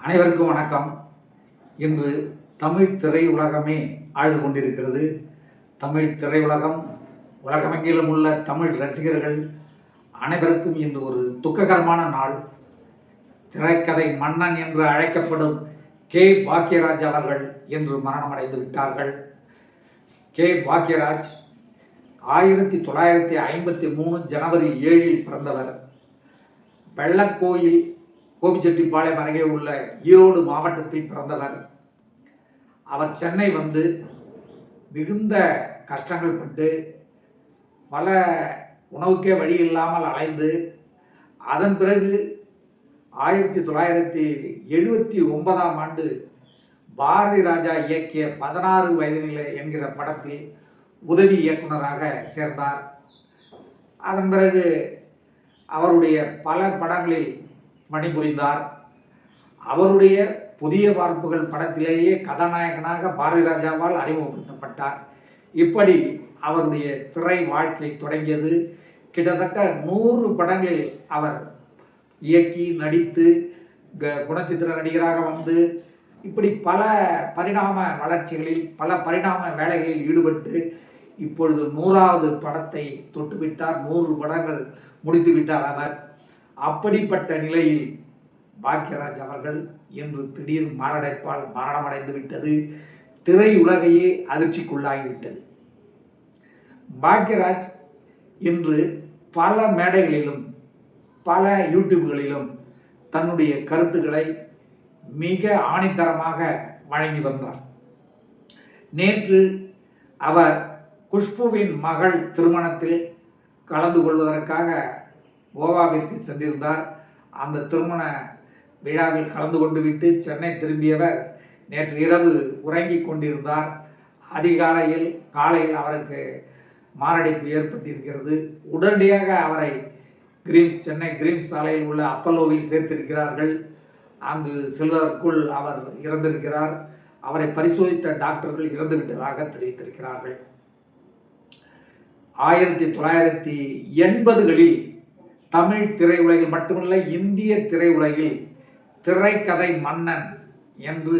அனைவருக்கும் வணக்கம். இன்று தமிழ் திரையுலகமே ஆழ்ந்து கொண்டிருக்கிறது. தமிழ் திரையுலகம், உலகமெங்கிலும் உள்ள தமிழ் ரசிகர்கள் அனைவருக்கும் இன்று ஒரு துக்ககரமான நாள். திரைக்கதை மன்னன் என்று அழைக்கப்படும் கே. பாக்யராஜ் அவர்கள் இன்று மரணமடைந்து விட்டார்கள். கே. பாக்யராஜ் 1953 ஜனவரி 7 பிறந்தவர். வெள்ளக்கோயில் கோபிச்செட்டிப்பாளையம் அருகே உள்ள ஈரோடு மாவட்டத்தில் பிறந்தவர். அவர் சென்னை வந்து மிகுந்த கஷ்டங்கள் பட்டு பல உணவுக்கே வழி இல்லாமல் அலைந்து அதன் பிறகு 1979 ஆண்டு பாரதி ராஜா இயக்கிய 16 வயதினிலே என்கிற படத்தில் உதவி இயக்குனராக சேர்ந்தார். அதன் பிறகு அவருடைய பல படங்களில் பணிபுரிந்தார். அவருடைய புதிய வார்ப்புகள் படத்திலேயே கதாநாயகனாக பாரதி ராஜாவால் அறிமுகப்படுத்தப்பட்டார். இப்படி அவருடைய திரை வாழ்க்கை தொடங்கியது. கிட்டத்தட்ட 100 படங்களில் அவர் இயக்கி நடித்து குணச்சித்திர நடிகராக வந்து இப்படி பல பரிணாம வளர்ச்சிகளில் பல பரிணாம வேலைகளில் ஈடுபட்டு இப்பொழுது 100வது படத்தை தொட்டுவிட்டார். 100 படங்கள் முடித்து விட்டார் அவர். அப்படிப்பட்ட நிலையில் பாக்யராஜ் அவர்கள் இன்று திடீர் மாரடைப்பால் மரணமடைந்து விட்டது. திரையுலகையே அதிர்ச்சிக்குள்ளாகிவிட்டது. பாக்யராஜ் இன்று பல மேடைகளிலும் பல யூடியூப்களிலும் தன்னுடைய கருத்துக்களை மிக ஆணித்தரமாக வழங்கி வந்தார். நேற்று அவர் குஷ்புவின் மகள் திருமணத்தில் கலந்து கொள்வதற்காக கோவாவிற்கு சென்றிருந்தார். அந்த திருமண விழாவில் கலந்து கொண்டு விட்டு சென்னை திரும்பியவர் நேற்று இரவு உறங்கிக் கொண்டிருந்தார். காலையில் அவருக்கு மாரடைப்பு ஏற்பட்டிருக்கிறது. உடனடியாக அவரை சென்னை கிரீம்ஸ் சாலையில் உள்ள அப்பல்லோவில் சேர்த்திருக்கிறார்கள். அங்கு செல்வதற்குள் அவர் இறந்திருக்கிறார். அவரை பரிசோதித்த டாக்டர்கள் இறந்துவிட்டதாக தெரிவித்திருக்கிறார்கள். 1980களில் தமிழ் திரையுலகில் மட்டுமல்ல, இந்திய திரையுலகில் திரைக்கதை மன்னன் என்று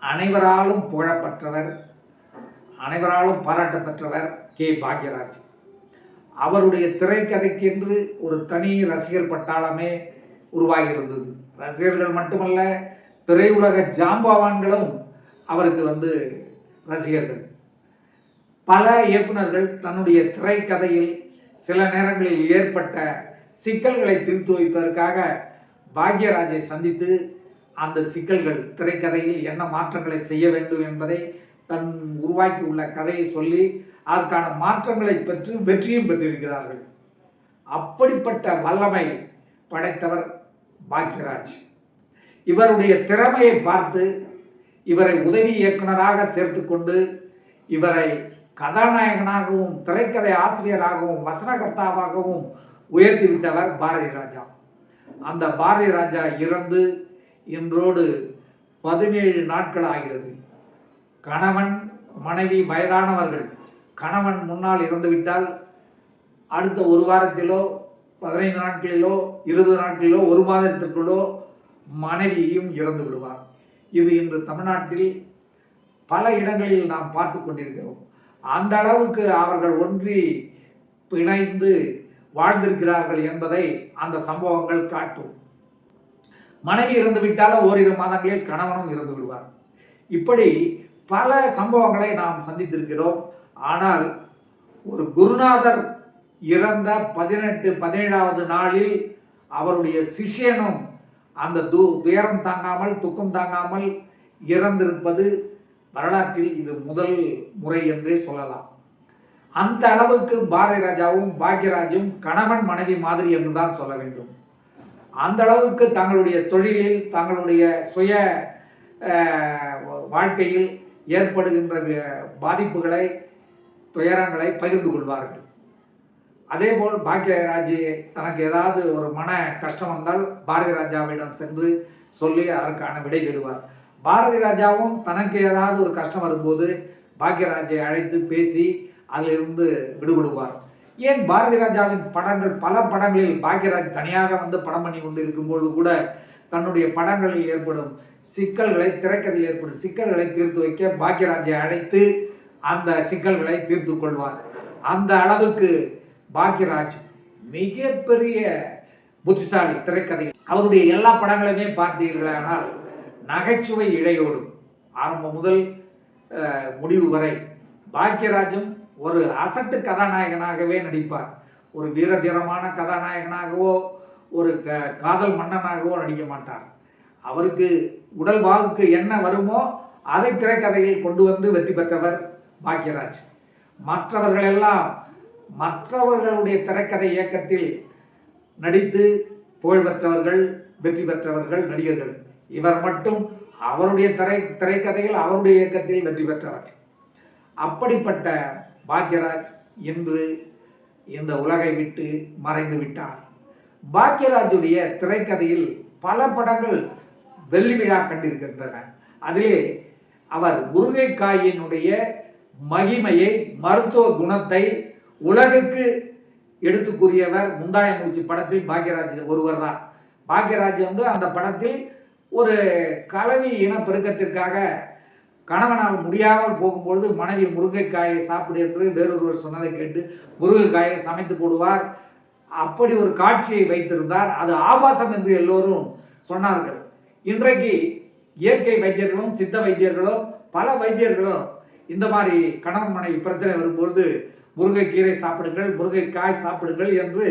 அனைவராலும் புகழப்பெற்றவர், அனைவராலும் பாராட்டப்பெற்றவர் கே. பாக்யராஜ். அவருடைய திரைக்கதைக்கென்று ஒரு தனி ரசிகர் பட்டாளமே உருவாகியிருந்தது. ரசிகர்கள் மட்டுமல்ல, திரையுலக ஜாம்பவான்களும் அவருக்கு ரசிகர்கள். பல இயக்குநர்கள் தன்னுடைய திரைக்கதையில் சில நேரங்களில் ஏற்பட்ட சிக்கல்களை தீர்த்து வைப்பதற்காக பாக்யராஜை சந்தித்து அந்த சிக்கல்கள் திரைக்கதையில் என்ன மாற்றங்களை செய்ய வேண்டும் என்பதை தன் உருவாக்கியுள்ள கதையை சொல்லி அதற்கான மாற்றங்களை பெற்று வெற்றியும் பெற்றிருக்கிறார்கள். அப்படிப்பட்ட வல்லமை படைத்தவர் பாக்யராஜ். இவருடைய திறமையை பார்த்து இவரை உதவி இயக்குனராக சேர்த்து கொண்டு இவரை கதாநாயகனாகவும் திரைக்கதை ஆசிரியராகவும் வசனகர்த்தாவாகவும் உயர்த்திவிட்டவர் பாரதி ராஜா. அந்த பாரதி ராஜா இறந்து இன்றோடு 17 நாட்கள் ஆகிறது. கணவன் மனைவி வயதானவர்கள். கணவன் முன்னால் இறந்துவிட்டால் அடுத்த ஒரு வாரத்திலோ 15 நாட்களிலோ 20 நாட்களிலோ ஒரு மாதத்திற்குள்ளோ மனைவியும் இறந்து விடுவார். இது இன்று தமிழ்நாட்டில் பல இடங்களில் நாம் பார்த்து கொண்டிருக்கிறோம். அந்த அளவுக்கு அவர்கள் ஒன்றி பிணைந்து வாழ்ந்திருக்கிறார்கள் என்பதை அந்த சம்பவங்கள் காட்டும். மனைவி இறந்து விட்டாலும் ஓரிரு மாதங்களில் கணவனும் இறந்து விடுவார். இப்படி பல சம்பவங்களை நாம் சந்தித்திருக்கிறோம். ஆனால் ஒரு குருநாதர் இறந்த 17வது நாளில் அவருடைய சிஷ்யனும் அந்த துயரம் தாங்காமல் துக்கம் தாங்காமல் இறந்திருப்பது வரலாற்றில் இது முதல் முறை என்றே சொல்லலாம். அந்த அளவுக்கு பாரதி ராஜாவும் பாக்யராஜும் கணவன் மனைவி மாதிரி என்றுதான் சொல்ல வேண்டும். அந்த அளவுக்கு தங்களுடைய தொழிலில் தங்களுடைய சுய வாழ்க்கையில் ஏற்படுகின்ற பாதிப்புகளை துயரங்களை பகிர்ந்து கொள்வார்கள். அதேபோல் பாக்யராஜ் தனக்கு ஏதாவது ஒரு மன கஷ்டம் வந்தால் பாரதி ராஜாவிடம் சென்று சொல்லி அதற்கான விடை தேடுவார். பாரதி ராஜாவும் தனக்கு ஏதாவது ஒரு கஷ்டம் வரும்போது பாக்யராஜை அழைத்து பேசி அதிலிருந்து விடுபடுவார். ஏன் பாரதி ராஜாவின் படங்கள் பல படங்களில் பாக்யராஜ் தனியாக படம் பண்ணி கொண்டு இருக்கும்போது கூட தன்னுடைய படங்களில் ஏற்படும் சிக்கல்களை, திரைக்கதையில் ஏற்படும் சிக்கல்களை தீர்த்து வைக்க பாக்யராஜை அழைத்து அந்த சிக்கல்களை தீர்த்து கொள்வார். அந்த அளவுக்கு பாக்யராஜ் மிகப்பெரிய புத்திசாலி திரைக்கதை. அவருடைய எல்லா படங்களுமே பார்த்தீர்களானால் நகைச்சுவை இழையோடும் ஆரம்பம் முதல் முடிவு வரை பாக்யராஜும் ஒரு அசட்டு கதாநாயகனாகவே நடிப்பார். ஒரு வீரதீரமான கதாநாயகனாகவோ ஒரு காதல் மன்னனாகவோ நடிக்க மாட்டார். அவருக்கு உடல் வாகுக்கு என்ன வருமோ அதை திரைக்கதையில் கொண்டு வந்து வெற்றி பெற்றவர் பாக்யராஜ். மற்றவர்களெல்லாம் மற்றவர்களுடைய திரைக்கதை இயக்கத்தில் நடித்து புகழ் பெற்றவர்கள், வெற்றி பெற்றவர்கள் நடிகர்கள். இவர் மட்டும் அவருடைய திரைக்கதையில் அவருடைய இயக்கத்தில் வெற்றி பெற்றவர். அப்படிப்பட்ட பாக்யராஜ் இன்று இந்த உலகை விட்டு மறைந்து விட்டார். பாக்யராஜுடைய திரைக்கதையில் பல படங்கள் வெள்ளி விழா கண்டிருக்கின்றன. அதிலே அவர் முருங்கைக்காயினுடைய மகிமையை, மருத்துவ குணத்தை உலகுக்கு எடுத்து கூறியவர் முந்தானை முடிச்சு படத்தில் பாக்யராஜ் ஒருவர் தான். பாக்யராஜ் அந்த படத்தில் ஒரு கலவி இனப்பெருக்கத்திற்காக கணவனால் முடியாமல் போகும்பொழுது மனைவி முருங்கைக்காயை சாப்பிடு என்று வேறொருவர் சொன்னதை கேட்டு முருங்கைக்காயை சமைத்து போடுவார். அப்படி ஒரு காட்சியை வைத்திருந்தார். அது ஆபாசம் என்று எல்லோரும் சொன்னார்கள். இன்றைக்கு இயற்கை வைத்தியர்களும் சித்த வைத்தியர்களும் பல வைத்தியர்களும் இந்த மாதிரி கணவன் மனைவி பிரச்சனை வரும்போது முருங்கைக்கீரை சாப்பிடுங்கள், முருங்கைக்காய் சாப்பிடுங்கள் என்று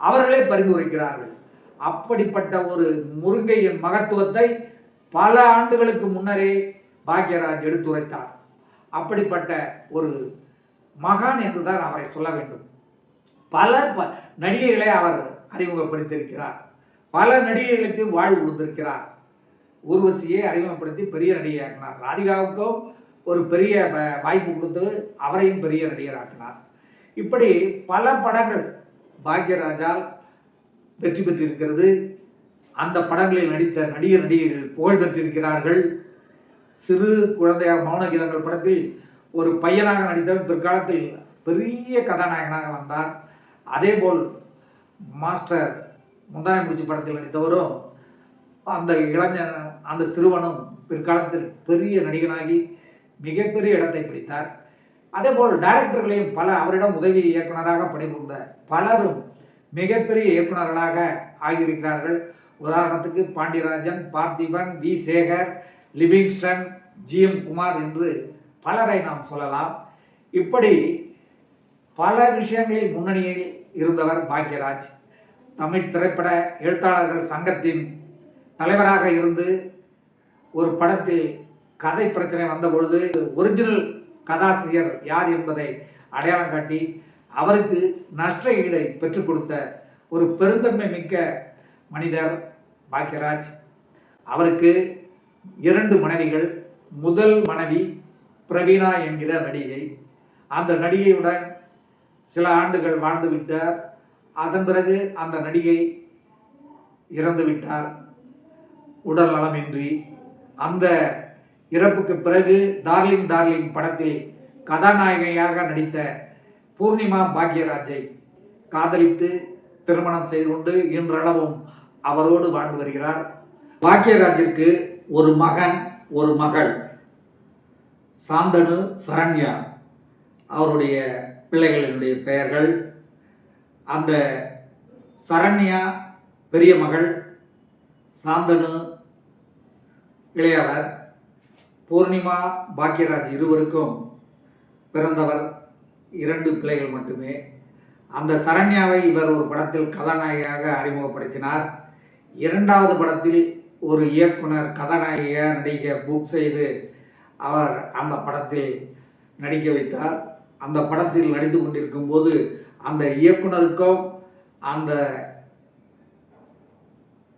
அவர்களே பரிந்துரைக்கிறார்கள். அப்படிப்பட்ட ஒரு முருங்கையின் மகத்துவத்தை பல ஆண்டுகளுக்கு முன்னரே பாக்யராஜ் எடுத்துரைத்தார். அப்படிப்பட்ட ஒரு மகான் என்றுதான் அவரை சொல்ல வேண்டும். பல நடிகைகளை அவர் அறிமுகப்படுத்தியிருக்கிறார். பல நடிகைகளுக்கு வாழ்வு கொடுத்திருக்கிறார். ஊர்வசியை அறிமுகப்படுத்தி பெரிய நடிகையாக்கினார். ராதிகாவுக்கும் ஒரு பெரிய வாய்ப்பு கொடுத்து அவரையும் பெரிய நடிகராக்கினார். இப்படி பல படங்கள் பாக்யராஜால் வெற்றி பெற்றிருக்கிறது. அந்த படங்களில் நடித்த நடிகர்கள் புகழ் பெற்றிருக்கிறார்கள். சிறு குழந்தையாக மௌனகீதங்கள் படத்தில் ஒரு பையனாக நடித்தவர் பிற்காலத்தில் பெரிய கதாநாயகனாக வந்தார். அதேபோல் மாஸ்டர் முந்தானை முடிச்சு படத்தில் நடித்தவரும் அந்த இளைஞன், அந்த சிறுவனும் பிற்காலத்தில் பெரிய நடிகனாகி மிகப்பெரிய இடத்தை பிடித்தார். அதேபோல் டைரக்டர்களையும் பல அவரிடம் உதவி இயக்குநராக பணிபுரிந்த பலரும் மிகப்பெரிய இயக்குநர்களாக ஆகியிருக்கிறார்கள். உதாரணத்துக்கு பாண்டியராஜன், பார்த்திபன், வி சேகர், லிவிங்ஸ்டன், ஜி.எம். குமார் என்று பலரை நாம் சொல்லலாம். இப்படி பல விஷயங்களில் முன்னணியில் இருந்தவர் பாக்யராஜ். தமிழ் திரைப்பட எழுத்தாளர்கள் சங்கத்தின் தலைவராக இருந்து ஒரு படத்தில் கதை பிரச்சனை வந்த பொழுது ஒரிஜினல் கதாசிரியர் யார் என்பதை அடையாளம் காட்டி அவருக்கு நஷ்ட ஈடை பெற்றுக் கொடுத்த ஒரு பெருந்தன்மை மிக்க மனிதர் பாக்யராஜ். அவருக்கு 2 மனைவிகள். முதல் மனைவி பிரவீணா என்கிற நடிகை. அந்த நடிகையுடன் சில ஆண்டுகள் வாழ்ந்து விட்டார். அதன் பிறகு அந்த நடிகை இறந்து விட்டார் உடல் நலமின்றி. அந்த இறப்புக்கு பிறகு டார்லிங் டார்லிங் படத்தில் கதாநாயகியாக நடித்த பூர்ணிமா பாக்யராஜை காதலித்து திருமணம் செய்து கொண்டு இன்றளவும் அவரோடு வாழ்ந்து வருகிறார். பாக்யராஜிற்கு ஒரு மகன், ஒரு மகள். சாந்தனு, சரண்யா அவருடைய பிள்ளைகளினுடைய பெயர்கள். அந்த சரண்யா பெரிய மகள், சாந்தனு இளையவர். பூர்ணிமா, பாக்யராஜ் இருவருக்கும் பிறந்தவர் 2 பிள்ளைகள் மட்டுமே. அந்த சரண்யாவை இவர் ஒரு படத்தில் கதாநாயகியாக அறிமுகப்படுத்தினார். 2வது படத்தில் ஒரு இயக்குனர் கதாநாயகியாக நடிக்க புக் செய்து அவர் அந்த படத்தில் நடிக்க வைத்தார். அந்த படத்தில் நடித்து கொண்டிருக்கும் போது அந்த இயக்குனருக்கும் அந்த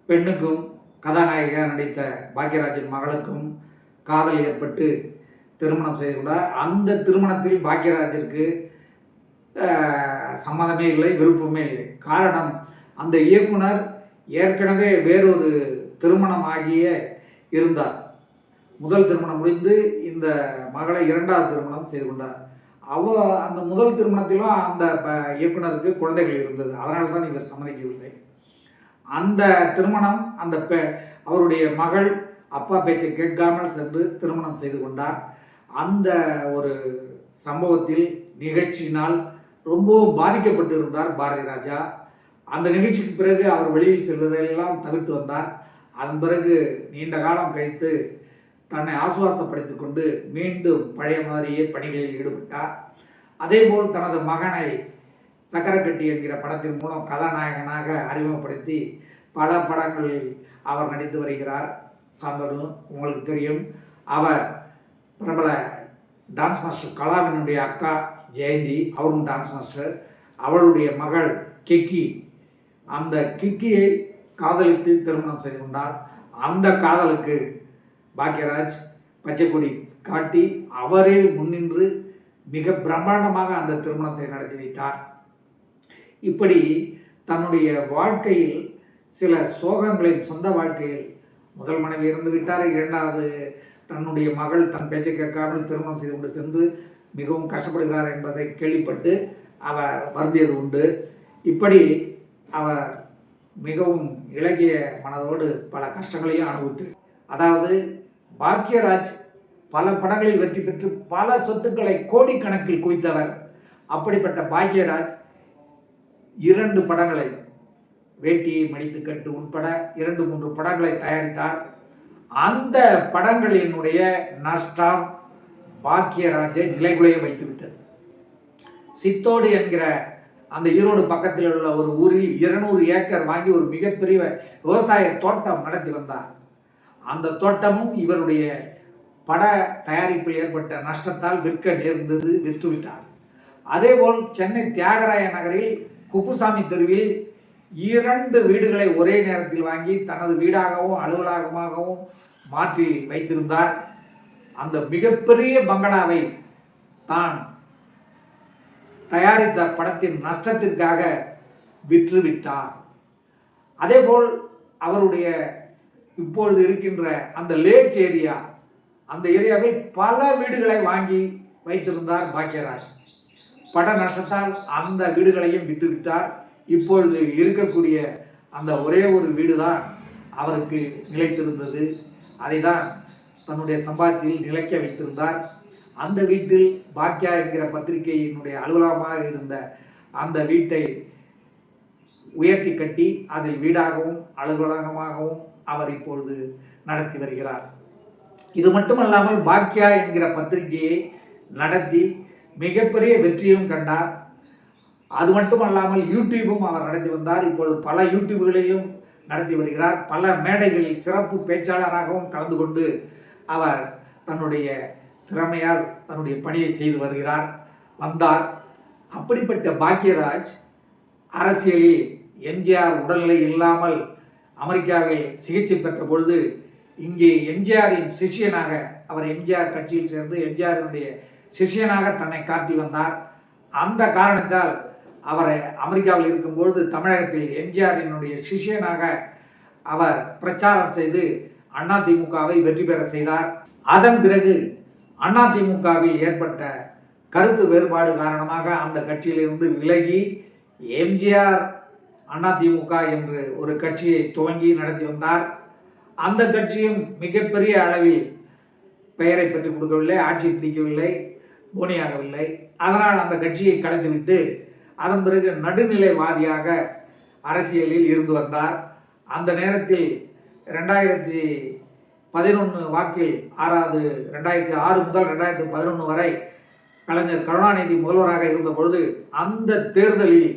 பெண்ணுக்கும், கதாநாயகியாக நடித்த பாக்யராஜின் மகளுக்கும் காதல் ஏற்பட்டு திருமணம் செய்து கொண்டார். அந்த திருமணத்தில் பாக்யராஜிற்கு சம்மதமே இல்லை, விருப்பமே இல்லை. காரணம், அந்த இயக்குனர் ஏற்கனவே வேறொரு திருமணம் ஆகிய இருந்தார். முதல் திருமணம் முடிந்து இந்த மகளை 2வது திருமணம் செய்து கொண்டார். அந்த முதல் திருமணத்திலும் அந்த இயக்குனருக்கு குழந்தைகள் இருந்தது. அதனால தான் இவர் சம்மதிக்கவில்லை. அந்த திருமணம் அவருடைய மகள் அப்பா பேச்சை கேட்காமல் சென்று திருமணம் செய்து கொண்டார். அந்த ஒரு சம்பவத்தில் நிகழ்ச்சியினால் ரொம்பவும் பாதிக்கப்பட்டு இருந்தார் பாரதி ராஜா. அந்த நிகழ்ச்சிக்கு பிறகு அவர் வெளியில் செல்வதையெல்லாம் தவிர்த்து வந்தார். அதன் பிறகு நீண்ட காலம் கழித்து தன்னை ஆசுவாசப்படுத்திக் கொண்டு மீண்டும் பழைய மாதிரியே பணிகளில் ஈடுபட்டார். அதேபோல் தனது மகனை சக்கரக்கட்டி என்கிற படத்தின் மூலம் கதாநாயகனாக அறிமுகப்படுத்தி பல படங்களில் அவர் நடித்து வருகிறார். சாந்தனு உங்களுக்கு தெரியும். அவர் பிரபல டான்ஸ் மாஸ்டர் கலாவினுடைய அக்கா ஜெயந்தி, அவரும் டான்ஸ் மாஸ்டர். அவளுடைய மகள் கிக்கி, அந்த கிக்கியை காதலித்து திருமணம் செய்து கொண்டார். அந்த காதலுக்கு பாக்யராஜ் பச்சை கொடி காட்டி அவரே முன்னின்று மிக பிரம்மாண்டமாக அந்த திருமணத்தை நடத்தி வைத்தார். இப்படி தன்னுடைய வாழ்க்கையில் சில சோகங்களையும், சொந்த வாழ்க்கையில் முதல் மனைவி இறந்து விட்டார், இரண்டாவது தன்னுடைய மகள் தன் பேச்சை கேட்காமல் திருமணம் செய்து கொண்டு சென்று மிகவும் கஷ்டப்படுகிறார் என்பதை கேள்விப்பட்டு அவர் வருந்தியது உண்டு. இப்படி அவர் மிகவும் இலகிய மனதோடு பல கஷ்டங்களையும் அனுபவித்து, அதாவது பாக்யராஜ் பல படங்களில் வெற்றி பெற்று பல சொத்துக்களை கோடிக்கணக்கில் குவித்தவர். அப்படிப்பட்ட பாக்யராஜ் 2 படங்களை, வேட்டியை மடித்து கட்டு உட்பட 2-3 படங்களை தயாரித்தார். அந்த படங்களினுடைய நஷ்டம் பாக்யராஜை நிலைகுலைய வைத்துவிட்டது. சித்தோடு என்கிற அந்த ஈரோடு பக்கத்தில் உள்ள ஒரு ஊரில் 200 ஏக்கர் வாங்கி ஒரு மிகப்பெரிய விவசாய தோட்டம் நடத்தி வந்தார். அந்த தோட்டமும் இவருடைய பட தயாரிப்பில் ஏற்பட்ட நஷ்டத்தால் விற்க நேர்ந்தது, விற்றுவிட்டார். அதேபோல் சென்னை தியாகராய நகரில் குப்புசாமி தெருவில் 2 வீடுகளை ஒரே நேரத்தில் வாங்கி தனது வீடாகவும் அலுவலகமாகவும் மாற்றி வைத்திருந்தார். அந்த மிகப்பெரிய பங்களாவை தான் தயாரித்த படத்தின் நஷ்டத்திற்காக விற்றுவிட்டார். அதேபோல் அவருடைய இப்பொழுது இருக்கின்ற அந்த லேக் ஏரியா, அந்த ஏரியாவில் பல வீடுகளை வாங்கி வைத்திருந்தார் பாக்யராஜ். பட நஷ்டத்தால் அந்த வீடுகளையும் விட்டுவிட்டார். இப்பொழுது இருக்கக்கூடிய அந்த ஒரே ஒரு வீடு தான் அவருக்கு நிலைத்திருந்தது. அதை தான் தன்னுடைய சம்பாத்தியில் நிலைக்க வைத்திருந்தார். அந்த வீட்டில் பாக்யா என்கிற பத்திரிகையினுடைய அலுவலகமாக இருந்த அந்த வீட்டை உயர்த்தி கட்டி அதில் வீடாகவும் அலுவலகமாகவும் அவர் இப்பொழுது நடத்தி வருகிறார். இது மட்டுமல்லாமல் பாக்யா என்கிற பத்திரிகையை நடத்தி மிகப்பெரிய வெற்றியும் கண்டார். அது மட்டுமல்லாமல் யூடியூபும் அவர் நடத்தி வந்தார். இப்பொழுது பல யூடியூப்களிலும் நடத்தி வருகிறார். பல மேடைகளில் சிறப்பு பேச்சாளராகவும் கலந்து கொண்டு அவர் தன்னுடைய திறமையால் தன்னுடைய பணியை செய்து வந்தார். அப்படிப்பட்ட பாக்யராஜ் அரசியலில் எம்ஜிஆர் உடல்நிலை இல்லாமல் அமெரிக்காவில் சிகிச்சை பெற்ற பொழுது இங்கே எம்ஜிஆரின் சிஷியனாக, அவர் எம்ஜிஆர் கட்சியில் சேர்ந்து எம்ஜிஆரினுடைய சிஷியனாக தன்னை காட்டி வந்தார். அந்த காரணத்தால் அவர் அமெரிக்காவில் இருக்கும்பொழுது தமிழகத்தில் எம்ஜிஆரினுடைய சிஷியனாக அவர் பிரச்சாரம் செய்து அதிமுகவை வெற்றி பெற செய்தார். அதன் பிறகு அதிமுகவில் ஏற்பட்ட கருத்து வேறுபாடு காரணமாக அந்த கட்சியிலிருந்து விலகி எம்ஜிஆர் அதிமுக என்று ஒரு கட்சியை துவங்கி நடத்தி வந்தார். அந்த கட்சியும் மிகப்பெரிய அளவில் பெயரை பெற்றுக் கொடுக்கவில்லை, ஆட்சி பிடிக்கவில்லை, போனியாகவில்லை. அதனால் அந்த கட்சியை கலைத்துவிட்டு அதன் பிறகு நடுநிலைவாதியாக அரசியலில் இருந்து வந்தார். அந்த நேரத்தில் 2011 வாக்கில் 2006 முதல் 2011 வரை கலைஞர் கருணாநிதி முதல்வராக இருந்த பொழுது அந்த தேர்தலில்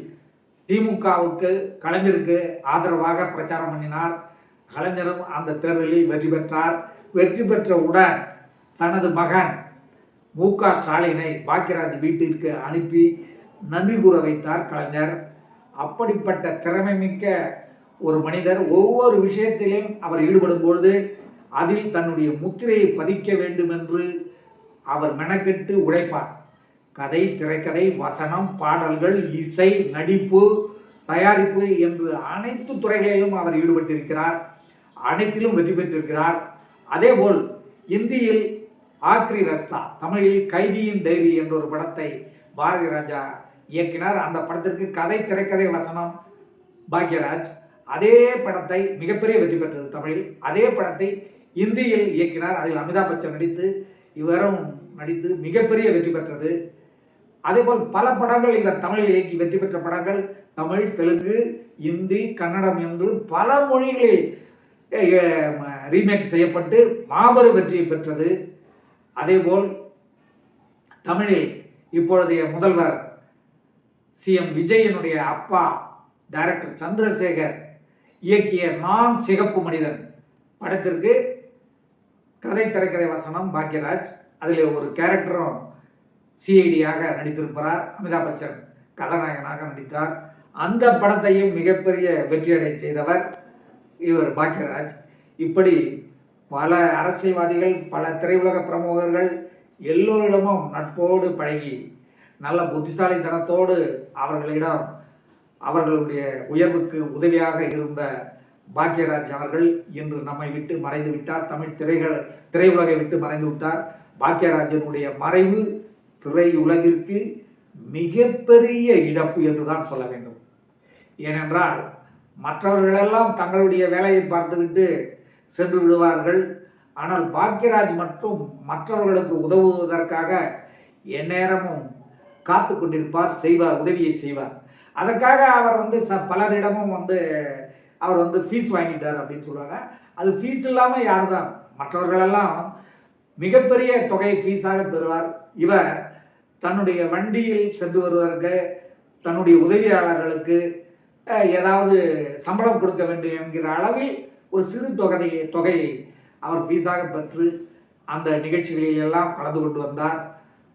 திமுகவுக்கு, கலைஞருக்கு ஆதரவாக பிரச்சாரம் பண்ணினார். கலைஞரும் அந்த தேர்தலில் வெற்றி பெற்றார். வெற்றி பெற்றவுடன் தனது மகன் மு.க. ஸ்டாலினை பாக்யராஜ் வீட்டிற்கு அனுப்பி நன்றி கூற வைத்தார் கலைஞர். அப்படிப்பட்ட திறமை மிக்க ஒரு மனிதர். ஒவ்வொரு விஷயத்திலும் அவர் ஈடுபடும் பொழுது அதில் தன்னுடைய முத்திரையை பதிக்க வேண்டும் என்று அவர் மெனக்கெட்டு உழைப்பார். கதை, திரைக்கதை, வசனம், பாடல்கள், இசை, நடிப்பு, தயாரிப்பு என்று அனைத்து துறைகளிலும் அவர் ஈடுபட்டிருக்கிறார். அனைத்திலும் வெற்றி பெற்றிருக்கிறார். அதேபோல் இந்தியில் ஆக்ரி ரஸ்தா, தமிழில் கைதியின் டைரி என்ற ஒரு படத்தை பாரதி ராஜா இயக்கினார். அந்த படத்திற்கு கதை, திரைக்கதை, வசனம் பாக்யராஜ். அதே படத்தை மிகப்பெரிய வெற்றி பெற்றது தமிழில். அதே படத்தை இந்தியில் இயக்கினார். அதில் அமிதாப் பச்சன் நடித்து இவரும் நடித்து மிகப்பெரிய வெற்றி பெற்றது. அதேபோல் பல படங்கள் இவர் தமிழில் இயக்கி வெற்றி பெற்ற படங்கள் தமிழ், தெலுங்கு, இந்தி, கன்னடம் என்று பல மொழிகளில் ரீமேக் செய்யப்பட்டு மாபெரும் வெற்றியை பெற்றது. அதேபோல் தமிழில் இப்பொழுதைய முதல்வர் சிஎம் விஜயனுடைய அப்பா டைரக்டர் சந்திரசேகர் இயக்கிய நான் சிகப்பு மனிதன் படத்திற்கு கதை திரைக்கதை வசனம் பாக்யராஜ். அதில் ஒரு கேரக்டரும் சிஐடியாக நடித்திருப்பார். அமிதாப் பச்சன் கதாநாயகனாக நடித்தார். அந்த படத்தையும் மிகப்பெரிய வெற்றியடை செய்தவர் இவர் பாக்யராஜ். இப்படி பல அரசியல்வாதிகள், பல திரையுலக பிரமுகர்கள் எல்லோரிடமும் நட்போடு பழகி நல்ல புத்திசாலித்தனத்தோடு அவர்களிடம் அவர்களுடைய உயர்வுக்கு உதவியாக இருந்த பாக்யராஜ் அவர்கள் இன்று நம்மை விட்டு மறைந்து விட்டார். தமிழ் திரையுலகை விட்டு மறைந்து விட்டார். பாக்யராஜனுடைய மறைவு திரையுலகிற்கு மிகப்பெரிய இழப்பு என்றுதான் சொல்ல வேண்டும். ஏனென்றால் மற்றவர்களெல்லாம் தங்களுடைய வேலையை பார்த்துவிட்டு சென்று விடுவார்கள். ஆனால் பாக்யராஜ் மட்டும் மற்றவர்களுக்கு உதவுவதற்காக எந்நேரமும் காத்து கொண்டிருப்பார், செய்வார், உதவியை செய்வார். அதற்காக அவர் பலரிடமும் அவர் ஃபீஸ் வாங்கிட்டார் அப்படின்னு சொல்லுவாங்க. அது ஃபீஸ் இல்லாமல் யார் தான், மற்றவர்களெல்லாம் மிகப்பெரிய தொகை ஃபீஸாக பெறுவார். இவர் தன்னுடைய வண்டியில் சென்று வருவதற்கு தன்னுடைய உதவியாளர்களுக்கு ஏதாவது சம்பளம் கொடுக்க வேண்டும் என்கிற அளவில் ஒரு சிறு தொகையை அவர் ஃபீஸாக பெற்று அந்த நிகழ்ச்சிகளில் எல்லாம் கலந்து கொண்டு வந்தார்.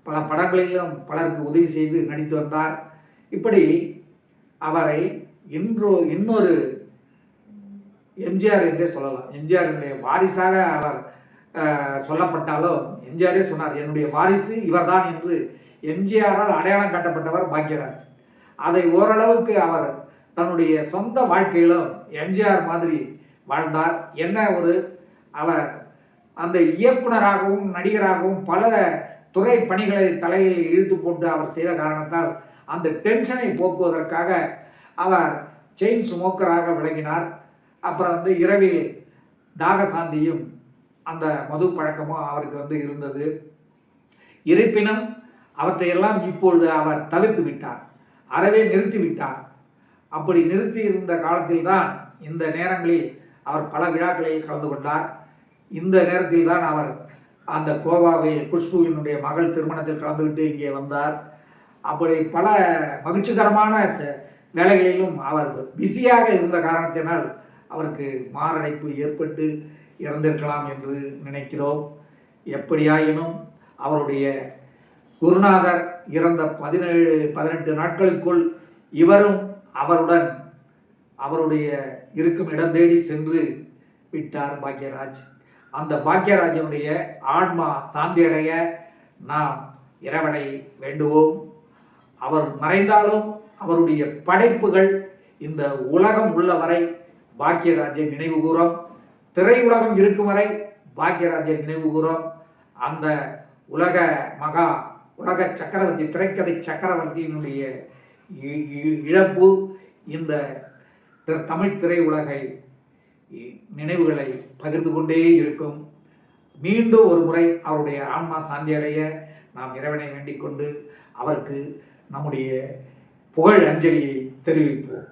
பல படங்களிலும் பலருக்கு உதவி செய்து நடித்து வந்தார். இப்படி அவரை இன்னொரு எம்ஜிஆர் என்றே சொல்லலாம். எம்ஜிஆருடைய வாரிசாக அவர் சொல்லப்பட்டாலும் எம்ஜிஆரே சொன்னார், என்னுடைய வாரிசு இவர்தான் என்று எம்ஜிஆரால் அடையாளம் காட்டப்பட்டவர் பாக்யராஜ். அதை ஓரளவுக்கு அவர் தன்னுடைய சொந்த வாழ்க்கையிலும் எம்ஜிஆர் மாதிரி வாழ்ந்தார். அவர் அந்த இயக்குனராகவும் நடிகராகவும் பல துறை பணிகளை தலையில் இழுத்து போட்டு அவர் செய்த காரணத்தால் அந்த டென்ஷனை போக்குவதற்காக அவர் செயின் ஸ்மோக்கராக விளங்கினார். அப்புறம் இரவில் தாகசாந்தியும் அந்த மது பழக்கமும் அவருக்கு இருந்தது. இருப்பினும் அவற்றையெல்லாம் இப்பொழுது அவர் தவிர்த்து விட்டார், அறவே நிறுத்திவிட்டார். அப்படி நிறுத்தி இருந்த காலத்தில்தான் இந்த நேரங்களில் அவர் பல விழாக்களில் கலந்து கொண்டார். இந்த நேரத்தில் தான் அவர் அந்த கோவாவில் குஷ்புவினுடைய மகள் திருமணத்தில் கலந்துவிட்டு இங்கே வந்தார். அப்படி பல மகிழ்ச்சிகரமான வேலைகளிலும் அவர் பிஸியாக இருந்த காரணத்தினால் அவருக்கு மாரடைப்பு ஏற்பட்டு இறந்திருக்கலாம் என்று நினைக்கிறோம். எப்படியாயினும் அவருடைய குருநாதர் இறந்த 17-18 நாட்களுக்குள் இவரும் அவருடன் அவருடைய இருக்கும் இடம் தேடி சென்று விட்டார் பாக்யராஜ். அந்த பாக்யராஜனுடைய ஆன்மா சாந்தியடைய நாம் இறைவனை வேண்டுவோம். அவர் மறைந்தாலும் அவருடைய படைப்புகள் இந்த உலகம் உள்ளவரை பாக்யராஜை நினைவு கூறும். திரையுலகம் இருக்கும் வரை பாக்யராஜை நினைவு கூறும். அந்த உலக சக்கரவர்த்தி, திரைக்கதை சக்கரவர்த்தியினுடைய இழப்பு இந்த தமிழ் திரையுலகை நினைவுகளை பகிர்ந்து கொண்டே இருக்கும். மீண்டும் ஒரு முறை அவருடைய ஆன்மா சாந்தியடைய நாம் இறைவனை வேண்டிக் கொண்டு அவருக்கு நம்முடைய புகழ் அஞ்சலியை தெரிவிப்போம்.